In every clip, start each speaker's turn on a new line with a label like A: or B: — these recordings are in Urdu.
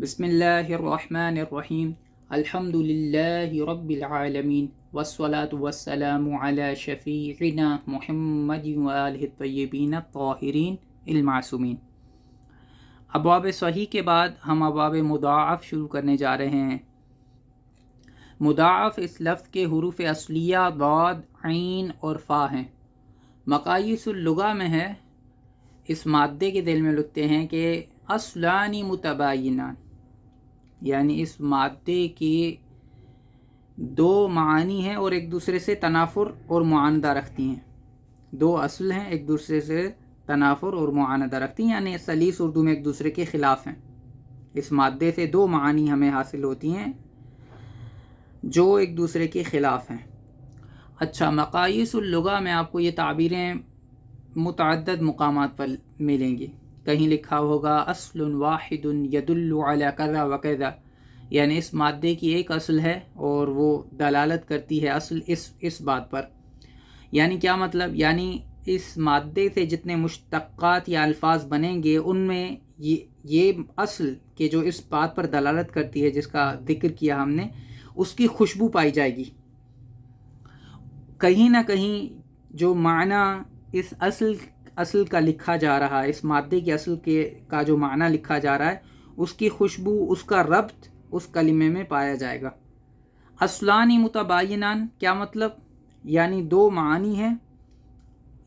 A: بسم اللہ الرحمن الرحیم الحمد للہ رب العالمین والصلاة والسلام علی شفیعنا محمد وآلہ الطیبین الطاہرین المعصومین۔ ابواب صحیح کے بعد ہم ابواب مضاعف شروع کرنے جا رہے ہیں۔ مضاعف اس لفظ کے حروف اصلیہ ضاد، عین اور فا ہیں۔ مقاییس اللغہ میں ہے، اس مادے کے ذیل میں لکھتے ہیں کہ اصلان متباینان، یعنی اس مادے کی دو معانی ہیں اور ایک دوسرے سے تنافر اور معاندہ رکھتی ہیں۔ دو اصل ہیں، ایک دوسرے سے تنافر اور معاندہ رکھتی ہیں، یعنی سلیس اردو میں ایک دوسرے کے خلاف ہیں۔ اس مادے سے دو معانی ہمیں حاصل ہوتی ہیں جو ایک دوسرے کے خلاف ہیں۔ اچھا، مقاییس اللغہ میں آپ کو یہ تعبیریں متعدد مقامات پر ملیں گی۔ کہیں لکھا ہوگا اصل واحد یدل علی کذا و کذا، یعنی اس مادے کی ایک اصل ہے اور وہ دلالت کرتی ہے اصل اس بات پر۔ یعنی کیا مطلب؟ یعنی اس مادے سے جتنے مشتقات یا الفاظ بنیں گے ان میں یہ اصل کہ جو اس بات پر دلالت کرتی ہے جس کا ذکر کیا ہم نے، اس کی خوشبو پائی جائے گی۔ کہیں نہ کہیں جو معنی اس اصل کا لکھا جا رہا ہے، اس مادے کی اصل کا جو معنی لکھا جا رہا ہے، اس کی خوشبو، اس کا ربط اس کلمے میں پایا جائے گا۔ اصلان متباینان کیا مطلب؟ یعنی دو معانی ہیں،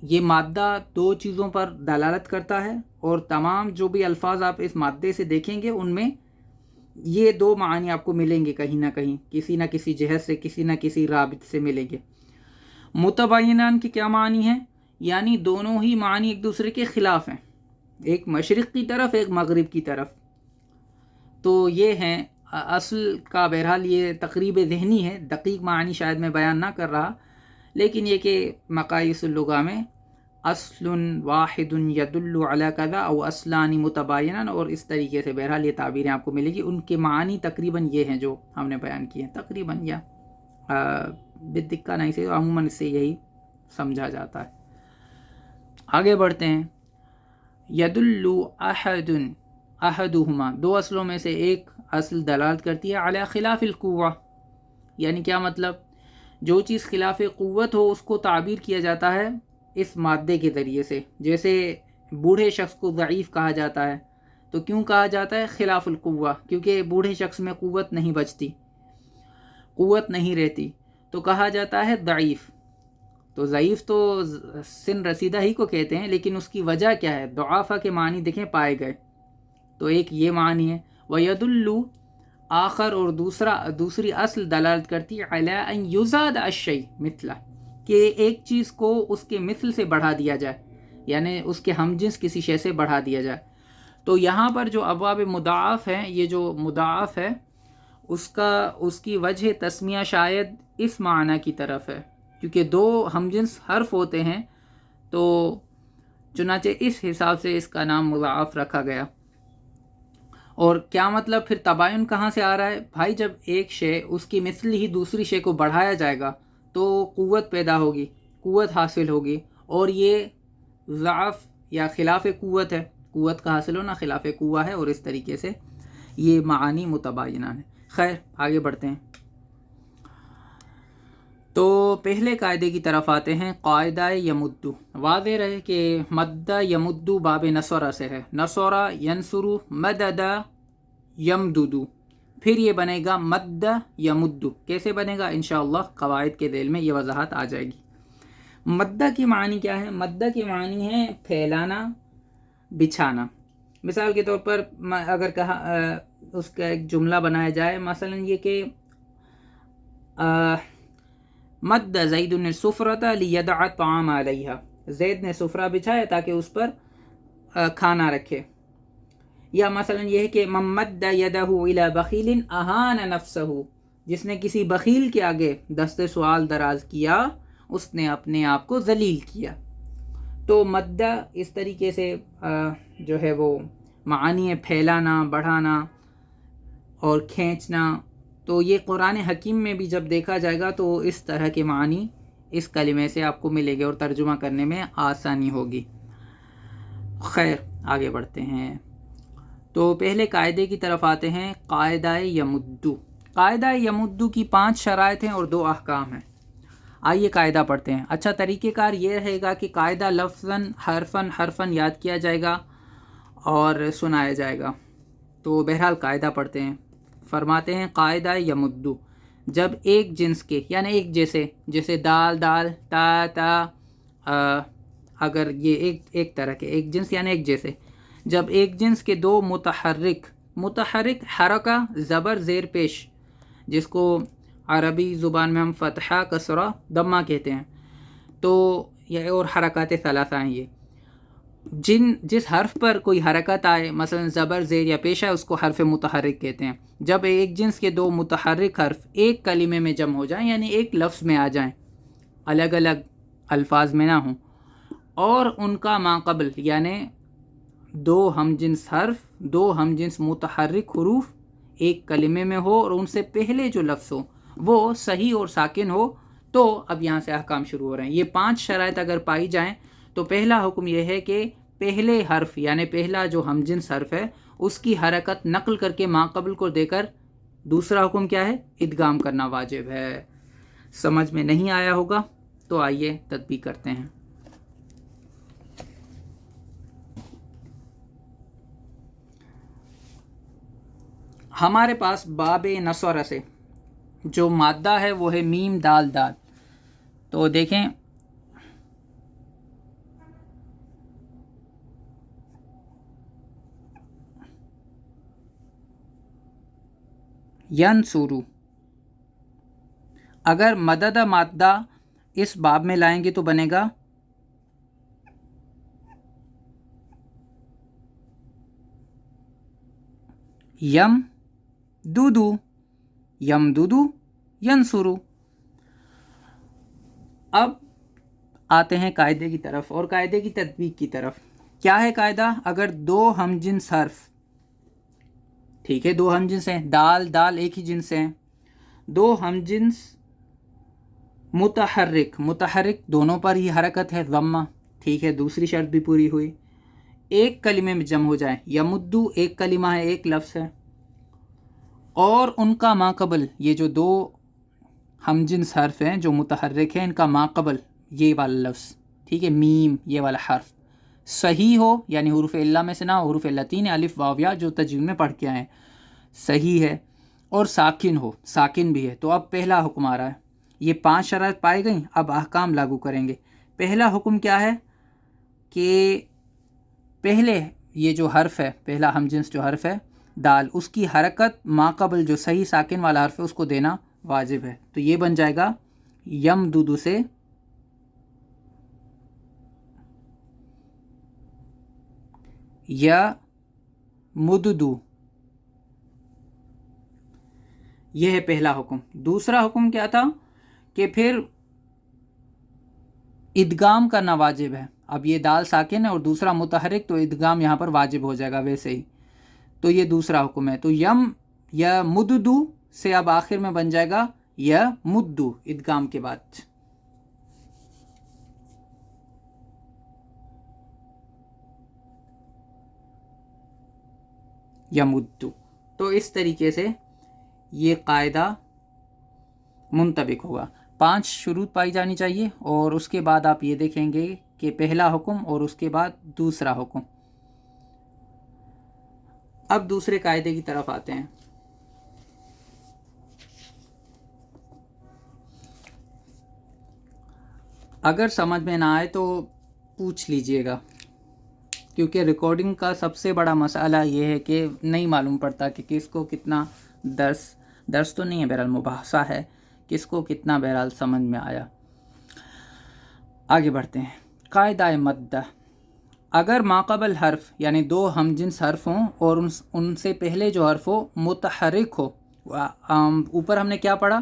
A: یہ مادہ دو چیزوں پر دلالت کرتا ہے اور تمام جو بھی الفاظ آپ اس مادے سے دیکھیں گے ان میں یہ دو معانی آپ کو ملیں گے، کہیں نہ کہیں کسی نہ کسی جہت سے، کسی نہ کسی رابط سے ملیں گے۔ متباینان کی کیا معنی ہے؟ یعنی دونوں ہی معنی ایک دوسرے کے خلاف ہیں، ایک مشرق کی طرف، ایک مغرب کی طرف۔ تو یہ ہیں اصل کا۔ بہرحال یہ تقریب ذہنی ہے، دقیق معنی شاید میں بیان نہ کر رہا، لیکن یہ کہ مقاییس اللغہ میں اصل واحد یدل علی کذا او اصلان متباینان، اور اس طریقے سے بہرحال یہ تعبیریں آپ کو ملے گی۔ ان کے معنی تقریباً یہ ہیں جو ہم نے بیان کیے ہیں، تقریباً یا بدقہ نہیں سے، عموماً اس سے یہی سمجھا جاتا ہے۔ آگے بڑھتے ہیں۔ یدل احد احدہما، دو اصلوں میں سے ایک اصل دلالت کرتی ہے علی خلاف القوہ، یعنی کیا مطلب؟ جو چیز خلاف قوت ہو اس کو تعبیر کیا جاتا ہے اس مادے کے ذریعے سے۔ جیسے بوڑھے شخص کو ضعیف کہا جاتا ہے، تو کیوں کہا جاتا ہے؟ خلاف القوہ، کیونکہ بوڑھے شخص میں قوت نہیں بچتی، قوت نہیں رہتی، تو کہا جاتا ہے ضعیف۔ تو ضعیف تو سن رسیدہ ہی کو کہتے ہیں، لیکن اس کی وجہ کیا ہے؟ ضعافہ کے معنی دیکھیں پائے گئے، تو ایک یہ معنی ہے۔ وَيَدُلُّ آخر، اور دوسری اصل دلالت کرتی ہے علی ان یزاد الشیء مثلہ، کہ ایک چیز کو اس کے مثل سے بڑھا دیا جائے، یعنی اس کے ہم جنس کسی شے سے بڑھا دیا جائے۔ تو یہاں پر جو ابواب مضاعف ہیں، یہ جو مضاعف ہے اس کی وجہ تسمیہ شاید اس معنی کی طرف ہے، کیونکہ دو ہم جنس حرف ہوتے ہیں، تو چنانچہ اس حساب سے اس کا نام مضاعف رکھا گیا۔ اور کیا مطلب پھر تباین کہاں سے آ رہا ہے؟ بھائی جب ایک شے اس کی مثل ہی دوسری شے کو بڑھایا جائے گا تو قوت پیدا ہوگی، قوت حاصل ہوگی، اور یہ ضعف یا خلاف قوت ہے، قوت کا حاصل ہونا خلاف قوہ ہے، اور اس طریقے سے یہ معانی متباینان ہیں۔ خیر، آگے بڑھتے ہیں۔ تو پہلے قاعدے کی طرف آتے ہیں، قاعدہ یمدو۔ واضح رہے کہ مدہ یمدو باب نصرہ سے ہے، نصرہ ینصرو، مدد یمددو، پھر یہ بنے گا مدہ یمدو۔ کیسے بنے گا؟ انشاءاللہ قواعد کے ذیل میں یہ وضاحت آ جائے گی۔ مدہ کی معنی کیا ہے؟ مدہ کی معنی ہے پھیلانا، بچھانا۔ مثال کے طور پر اگر کہا اس کا ایک جملہ بنایا جائے، مثلا یہ کہ مد زید السفرۃ لیدع الطعام علیہا، زید نے سفرہ بچھایا تاکہ اس پر کھانا رکھے۔ یا مثلا یہ ہے کہ من مد یدہ الی بخیل اہان نفسہ، جس نے کسی بخیل کے آگے دست سوال دراز کیا اس نے اپنے آپ کو ذلیل کیا۔ تو مدہ اس طریقے سے جو ہے وہ معانی ہے پھیلانا، بڑھانا اور کھینچنا۔ تو یہ قرآن حکیم میں بھی جب دیکھا جائے گا تو اس طرح کے معنی اس کلمے سے آپ کو ملے گے اور ترجمہ کرنے میں آسانی ہوگی۔ خیر، آگے بڑھتے ہیں۔ تو پہلے قاعدے کی طرف آتے ہیں، قاعدہ یمدو۔ قاعدہ یمدو کی 5 شرائط ہیں اور 2 احکام ہیں۔ آئیے قاعدہ پڑھتے ہیں۔ اچھا طریقہ کار یہ رہے گا کہ قاعدہ لفظاً حرفاً یاد کیا جائے گا اور سنایا جائے گا۔ تو بہرحال قاعدہ پڑھتے ہیں۔ فرماتے ہیں قاعدہ یمدو، جب ایک جنس کے یعنی ایک جیسے دال دال، تا تا، اگر یہ ایک طرح کے ایک جنس یعنی ایک جیسے، جب ایک جنس کے 2 متحرک حرکہ زبر زیر پیش، جس کو عربی زبان میں ہم فتحہ کسرہ ضمہ کہتے ہیں، تو یہ اور حرکات ثلاثہ ہیں، یہ جس حرف پر کوئی حرکت آئے مثلا زبر زیر یا پیش ہے اس کو حرف متحرک کہتے ہیں۔ جب ایک جنس کے 2 متحرک حرف ایک کلمے میں جمع ہو جائیں یعنی ایک لفظ میں آ جائیں، الگ الگ الفاظ میں نہ ہوں، اور ان کا ماقبل یعنی 2 ہم جنس حرف، 2 ہم جنس متحرک حروف ایک کلمے میں ہو اور ان سے پہلے جو لفظ ہو وہ صحیح اور ساکن ہو، تو اب یہاں سے احکام شروع ہو رہے ہیں۔ یہ 5 شرائط اگر پائی جائیں تو پہلا حکم یہ ہے کہ پہلے حرف یعنی پہلا جو ہم جنس حرف ہے اس کی حرکت نقل کر کے ماقبل کو دے کر، دوسرا حکم کیا ہے؟ ادغام کرنا واجب ہے۔ سمجھ میں نہیں آیا ہوگا تو آئیے تطبیق کرتے ہیں۔ ہمارے پاس باب نصر سے جو مادہ ہے وہ ہے میم دال دال، تو دیکھیں ینصرو، اگر مدد مادہ اس باب میں لائیں گے تو بنے گا یم دودو، یم دودو ینصرو۔ اب آتے ہیں قاعدے کی طرف اور قاعدے کی تطبیق کی طرف۔ کیا ہے قاعدہ؟ اگر 2 ہم جنس حرف، ٹھیک ہے 2 ہم جنس ہیں، دال دال ایک ہی جنس ہیں، 2 ہم جنس متحرک دونوں پر ہی حرکت ہے ضمہ، ٹھیک ہے دوسری شرط بھی پوری ہوئی، ایک کلمے میں جمع ہو جائیں، یمدو ایک کلمہ ہے ایک لفظ ہے، اور ان کا ماقبل یہ جو 2 ہم جنس حرف ہیں جو متحرک ہیں ان کا ماقبل یہ والا لفظ، ٹھیک ہے میم یہ والا حرف صحیح ہو، یعنی حروف علہ میں سے نہ ہو، حروف لاتین الف واو یا جو تجوید میں پڑھ کے آئے صحیح ہے، اور ساکن ہو، ساکن بھی ہے۔ تو اب پہلا حکم آ رہا ہے، یہ 5 شرائط پائی گئیں، اب احکام لاگو کریں گے۔ پہلا حکم کیا ہے کہ پہلے یہ جو حرف ہے، پہلا ہم جنس جو حرف ہے دال، اس کی حرکت ماقبل جو صحیح ساکن والا حرف ہے اس کو دینا واجب ہے، تو یہ بن جائے گا یم دودو سے یا مددو، یہ ہے پہلا حکم۔ دوسرا حکم کیا تھا کہ پھر ادغام کرنا واجب ہے، اب یہ دال ساکن ہے اور دوسرا متحرک تو ادغام یہاں پر واجب ہو جائے گا ویسے ہی، تو یہ دوسرا حکم ہے۔ تو یم یا مددو سے اب آخر میں بن جائے گا یا مدو ادغام کے بعد۔ یا مدو، تو اس طریقے سے یہ قاعدہ منطبق ہوگا۔ 5 شروط پائی جانی چاہیے اور اس کے بعد آپ یہ دیکھیں گے کہ پہلا حکم اور اس کے بعد دوسرا حکم۔ اب دوسرے قاعدے کی طرف آتے ہیں۔ اگر سمجھ میں نہ آئے تو پوچھ لیجئے گا، کیونکہ ریکارڈنگ کا سب سے بڑا مسئلہ یہ ہے کہ نہیں معلوم پڑتا کہ کس کو کتنا درس تو نہیں ہے، بہرحال مباحثہ ہے، کس کو کتنا بہرحال سمجھ میں آیا۔ آگے بڑھتے ہیں۔ قاعدہ مدہ، اگر ماقبل حرف یعنی 2 ہم جنس حرف ہوں اور ان سے پہلے جو حرف ہو متحرک ہو، اوپر ہم نے کیا پڑھا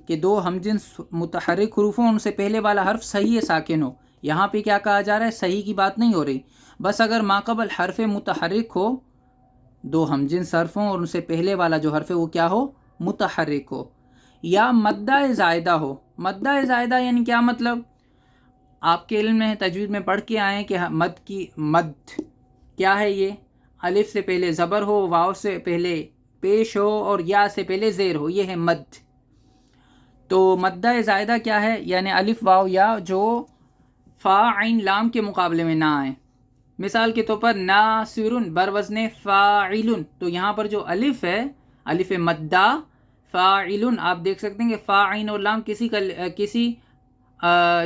A: کہ 2 ہم جنس متحرک حروف ہوں، ان سے پہلے والا حرف صحیح ساکن ہو، یہاں پہ کیا کہا جا رہا ہے؟ صحیح کی بات نہیں ہو رہی، بس اگر ماقبل حرف متحرک ہو، 2 ہم جنس حرف ہوں اور ان سے پہلے والا جو حرف ہے وہ کیا ہو؟ متحرک ہو، یا مدہ زائدہ ہو۔ مدہ زائدہ یعنی کیا مطلب؟ آپ کے علم میں تجوید میں پڑھ کے آئے کہ مد کیا ہے؟ یہ الف سے پہلے زبر ہو، واو سے پہلے پیش ہو اور یا سے پہلے زیر ہو، یہ ہے مد۔ تو مدہ زائدہ کیا ہے؟ یعنی الف واو یا جو فا عین لام کے مقابلے میں نہ آئیں۔ مثال کے طور پر ناصرن بر وزن فاعل، تو یہاں پر جو الف ہے، الف مدہ فاعل، آپ دیکھ سکتے ہیں کہ فا عین اور لام کسی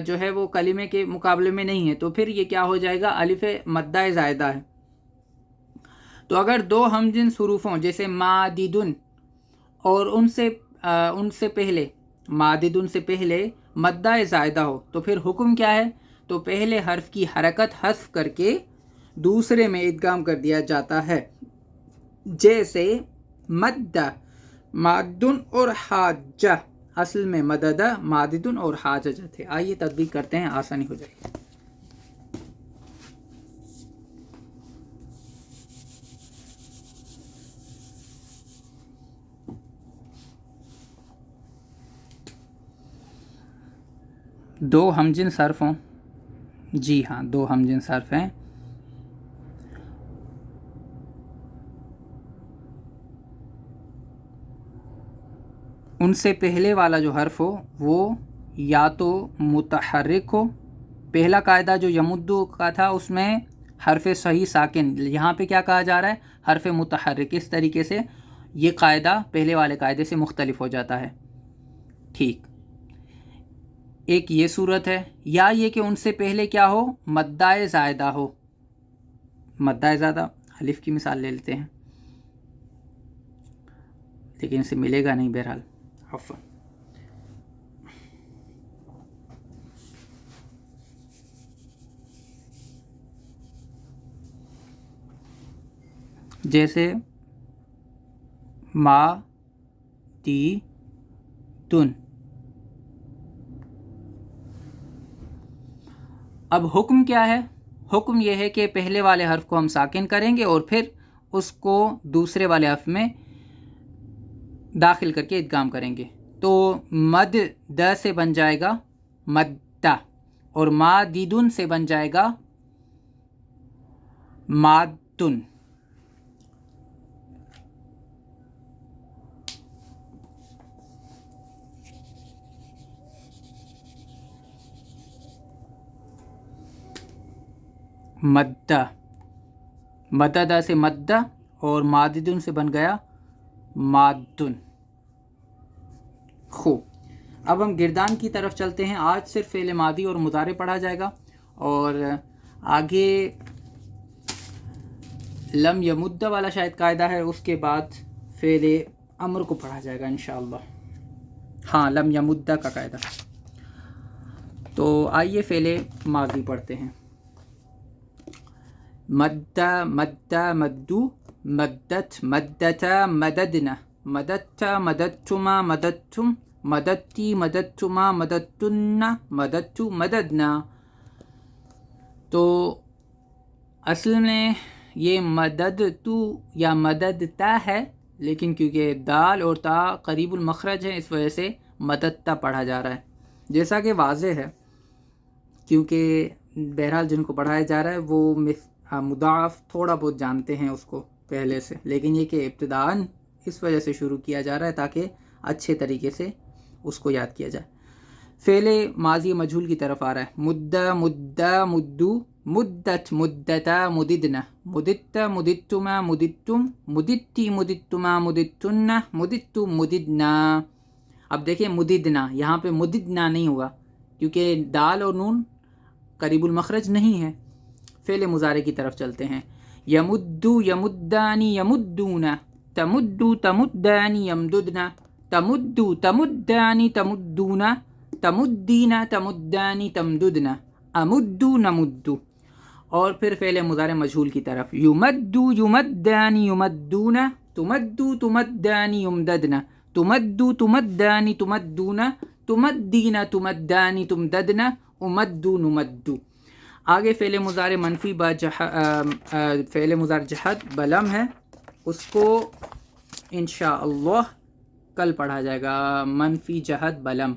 A: جو ہے وہ کلمے کے مقابلے میں نہیں ہے، تو پھر یہ کیا ہو جائے گا؟ الف مدہ زائدہ ہے۔ تو اگر دو ہم جنس حروف ہوں جیسے ماددن اور ان سے پہلے ماددن سے پہلے مدہ زائدہ ہو، تو پھر حکم کیا ہے؟ تو پہلے حرف کی حرکت حذف کر کے دوسرے میں ادغام کر دیا جاتا ہے، جیسے مدہ مادن اور حاجہ، اصل میں مددہ ماددن اور حاجہ تھے۔ آئیے تطبیق کرتے ہیں، آسانی ہو جائے گی۔ دو ہمجنس حرف ہوں، جی ہاں، دو ہمجنس حرف ہیں، ان سے پہلے والا جو حرف ہو وہ یا تو متحرک ہو۔ پہلا قاعدہ جو یمدو کا تھا اس میں حرف صحیح ساکن، یہاں پہ کیا کہا جا رہا ہے؟ حرف متحرک۔ اس طریقے سے یہ قاعدہ پہلے والے قاعدے سے مختلف ہو جاتا ہے۔ ٹھیک، ایک یہ صورت ہے، یا یہ کہ ان سے پہلے کیا ہو؟ مدہ زائدہ ہو۔ مدہ زائدہ الف کی مثال لے لیتے ہیں، لیکن اسے ملے گا نہیں بہرحال، عفوا۔ جیسے ما تی تن، اب حکم کیا ہے؟ حکم یہ ہے کہ پہلے والے حرف کو ہم ساکن کریں گے اور پھر اس کو دوسرے والے حرف میں داخل کر کے ادغام کریں گے، تو مد د سے بن جائے گا مدہ، اور ماددن سے بن جائے گا مادن۔ مدہ، مددہ سے مدہ اور ماددن سے بن گیا مادن۔ خوب، اب ہم گردان کی طرف چلتے ہیں۔ آج صرف فعل ماضی اور مضارع پڑھا جائے گا، اور آگے لم یمد والا شاید قاعدہ ہے، اس کے بعد فعل امر کو پڑھا جائے گا انشاءاللہ۔ ہاں، لم یمد کا قاعدہ۔ تو آئیے فعل ماضی پڑھتے ہیں۔ مدہ مدہ مدو، مدت مدتا مددنا، مددتا مددتما مددتم، مددتی مددتما مددتن، مددتو مددنا۔ تو اصل میں یہ مددتو یا مددتا ہے، لیکن کیونکہ دال اور تا قریب المخرج ہے اس وجہ سے مددتا پڑھا جا رہا ہے، جیسا کہ واضح ہے، کیونکہ بہرحال جن کو پڑھایا جا رہا ہے وہ مضاعف تھوڑا بہت جانتے ہیں اس کو پہلے سے، لیکن یہ کہ ابتداءً اس وجہ سے شروع کیا جا رہا ہے تاکہ اچھے طریقے سے اس کو یاد کیا جائے۔ فعل ماضی مجہول کی طرف آ رہا ہے۔ مدہ مدہ مدو، مدت مدتا مددنا، مدت مدتما مدتم، مدتی مدتما مدتن، مدتو مددنا۔ اب دیکھیں مددنا، یہاں پہ مددنا نہیں ہوگا کیونکہ دال اور نون قریب المخرج نہیں ہے۔ فعل مضارع کی طرف چلتے ہیں۔ یمدو یمدانی یمدون، تمدو تمدانی یمددنا، تمدو تمدانی تمدون، تمدین تمدانی تمددنا، امدو نمدو۔ اور پھر فعل مضارع مجہول کی طرف۔ یمدو یمدانی یمدون، تمدو تمدانی یمددنا، تمدو تمدانی تمدون، تمدین تمدانی تمددنا، امدو نمدو۔ آگے فعل مضارع منفی فعل مضارع جہد بلم ہے، اس کو انشاءاللہ کل پڑھا جائے گا، منفی جہد بلم۔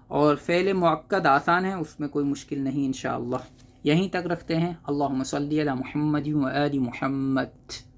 A: اور فعل مؤکد آسان ہے، اس میں کوئی مشکل نہیں انشاءاللہ۔ یہیں تک رکھتے ہیں. اللہم صلی علی محمد و آل محمد.